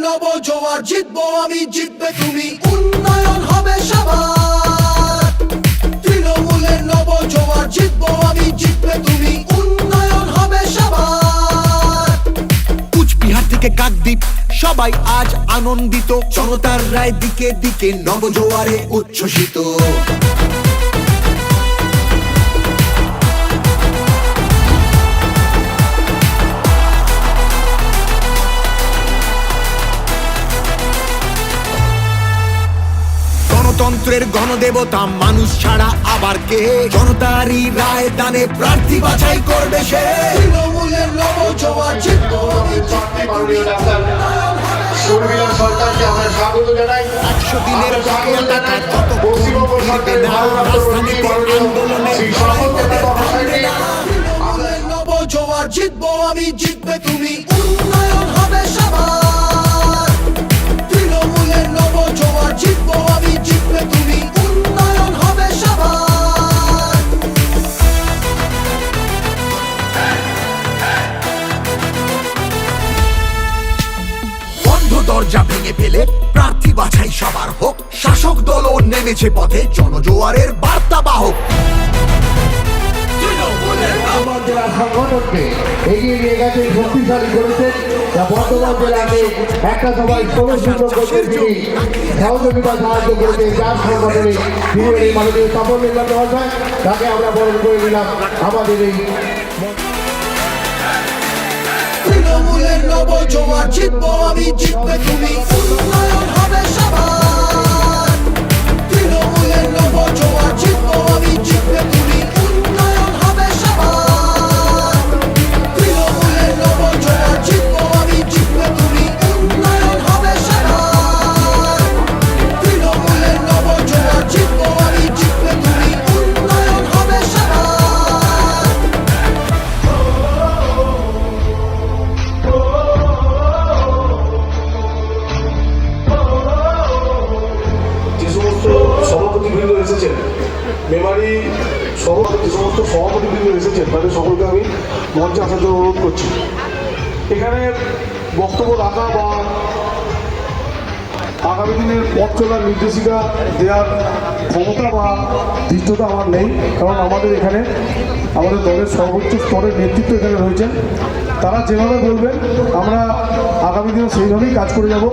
নব জোয়ার, জিতবো আমি, জিতবে তুমি, উন্নয়ন হবে সবার। তৃণমূলের নব জোয়ার, জিতবো আমি, জিতবে তুমি, উন্নয়ন হবে সবার। কুচবিহার থেকে কাকদ্বীপ সবাই আজ আনন্দিত, জনতার রায় দিকে দিকে নবজোয়ারে উচ্ছ্বসিত। গণতন্ত্রের গণদেবতা মানুষ ছাড়া আবার কে, জনতারই রায় দানে প্রার্থী বাছাই করবে সে। তৃণমূলের নব জোয়ার, জিতবো আমি, জিতবে তুমি, উন্নয়ন হবে শর্মিলা সরকারকে আমরা স্বাগত জানাই। 100 দিনের বকেয়া টাকা যতক্ষণ ফিরবে না, রাজধানীতে আন্দোলনে তৃণমূলের নব জোয়ার, জিতবো আমি, জিতবে তুমি, উন্নয়ন হবে সবার। তৃণমূলের নব জোয়ার, জিতবো আমি, জিতবে তুমি, উন্নয়ন হবে সবার। বন্ধ দরজা ভেঙে ফেলে প্রার্থী বাছাই সবার হোক, শাসক দলও নেমেছে পথে জনজোয়ারের বার্তা বাহক। বর্ধমান জেলা সংগঠনকে এগিয়ে নিয়ে গেছে, শক্তিশালী করেছেন। বর্ধমান জেলাকে একটা সবাই ষোলশূন্য করতে তিনি সহযোগিতা সাহায্য করেছেন, যার সংগঠনে তিনি এই মাননীয় তপন মহাশয়, তাকে আমরা বরণ করে নিলাম আমাদের এই। তৃণমূলের নব জোয়ার, জিতবো আমি, জিতবে তুমি, উন্নয়ন হবে সবার। তৃণমূলের নব জোয়ার, জিতবো আমি, জিতবে তুমি, উন্নয়ন হবে সবার। তৃণমূলের নব জোয়ার, জিতবো আমি, জিতবে তুমি, উন্নয়ন হবে সবার। তৃণমূলের নব জোয়ার, জিতবো আমি, জিতবে তুমি, উন্নয়ন হবে সবার। যে সমস্ত সভাপতিবৃন্দ এসেছেন, মেমারি সহ যে সমস্ত সভাপতিবৃন্দ এসেছেন, তাদের সকলকে আমি মঞ্চে আসার জন্য অনুরোধ করছি। এখানে বক্তব্য রাখা বা আগামী দিনের পথ চলার নির্দেশিকা দেওয়ার ক্ষমতা বা ধৃষ্টতা আমার নেই, কারণ আমাদের এখানে আমাদের দলের সর্বোচ্চ স্তরের নেতৃত্ব এখানে রয়েছেন। তারা যেভাবে বলবেন আমরা আগামী দিনে সেইভাবেই কাজ করে যাব।